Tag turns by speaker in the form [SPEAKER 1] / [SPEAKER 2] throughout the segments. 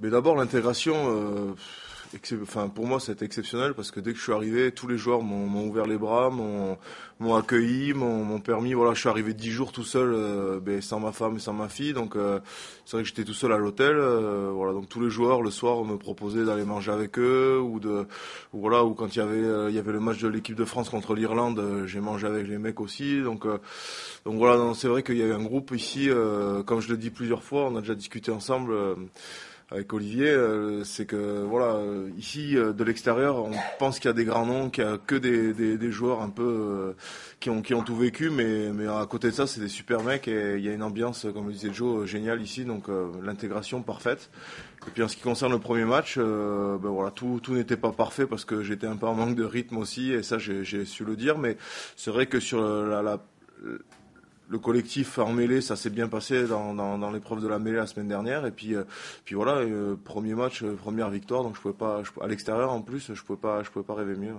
[SPEAKER 1] Mais d'abord, l'intégration, enfin, pour moi, c'était exceptionnel parce que dès que je suis arrivé, tous les joueurs m'ont ouvert les bras, m'ont accueilli, m'ont permis. Voilà, je suis arrivé 10 jours tout seul, sans ma femme et sans ma fille. Donc, c'est vrai que j'étais tout seul à l'hôtel. Voilà, donc tous les joueurs, le soir, me proposaient d'aller manger avec eux ou voilà, ou quand il y avait le match de l'équipe de France contre l'Irlande, j'ai mangé avec les mecs aussi. Donc voilà, non, c'est vrai qu'il y a eu un groupe ici, comme je le dis plusieurs fois, on a déjà discuté ensemble. Avec Olivier, c'est que voilà, ici de l'extérieur, on pense qu'il y a des grands noms, qu'il y a que des joueurs un peu qui ont tout vécu, mais à côté de ça, c'est des super mecs et il y a une ambiance, comme le disait Joe, géniale ici, donc l'intégration parfaite. Et puis en ce qui concerne le premier match, voilà, tout n'était pas parfait parce que j'étais un peu en manque de rythme aussi, et ça j'ai su le dire, mais c'est vrai que sur le collectif en mêlée, ça s'est bien passé dans l'épreuve de la mêlée la semaine dernière. Et puis voilà, premier match, première victoire. Donc je pouvais pas, à l'extérieur en plus, je pouvais pas rêver mieux.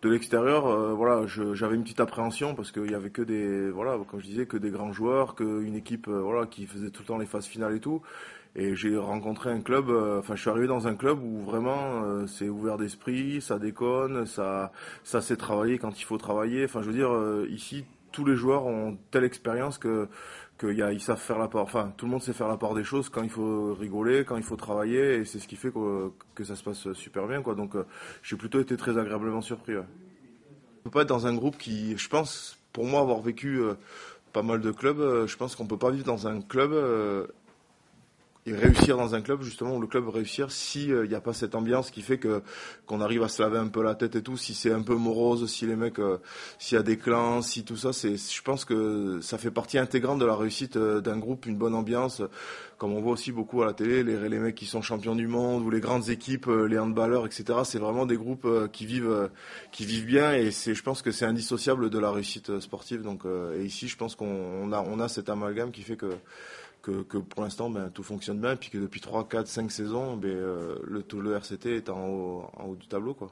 [SPEAKER 1] De l'extérieur, voilà, j'avais une petite appréhension parce qu'il y avait que des, voilà, comme je disais, que des grands joueurs, qu'une équipe, voilà, qui faisait tout le temps les phases finales et tout. Et j'ai rencontré un club, enfin, je suis arrivé dans un club où vraiment c'est ouvert d'esprit, ça déconne, ça sait travailler quand il faut travailler. Enfin, je veux dire, ici, tous les joueurs ont telle expérience ils savent faire la part. Enfin, tout le monde sait faire la part des choses quand il faut rigoler, quand il faut travailler, et c'est ce qui fait que ça se passe super bien, quoi. Donc, j'ai plutôt été très agréablement surpris. Ouais. On peut pas être dans un groupe qui, je pense, pour moi, avoir vécu pas mal de clubs, je pense qu'on peut pas vivre dans un club et réussir dans un club justement où le club réussir si il n'y a pas cette ambiance qui fait que qu'on arrive à se laver un peu la tête et tout, si c'est un peu morose, si les mecs s'il y a des clans, si tout ça, c'est, je pense que ça fait partie intégrante de la réussite d'un groupe, une bonne ambiance, comme on voit aussi beaucoup à la télé, les mecs qui sont champions du monde ou les grandes équipes, les handballeurs, etc. C'est vraiment des groupes qui vivent bien, et c'est, je pense que c'est indissociable de la réussite sportive. Donc et ici je pense on a cet amalgame qui fait que pour l'instant, tout fonctionne bien, et puis que depuis 3, 4, 5 saisons, le RCT est en haut du tableau, quoi.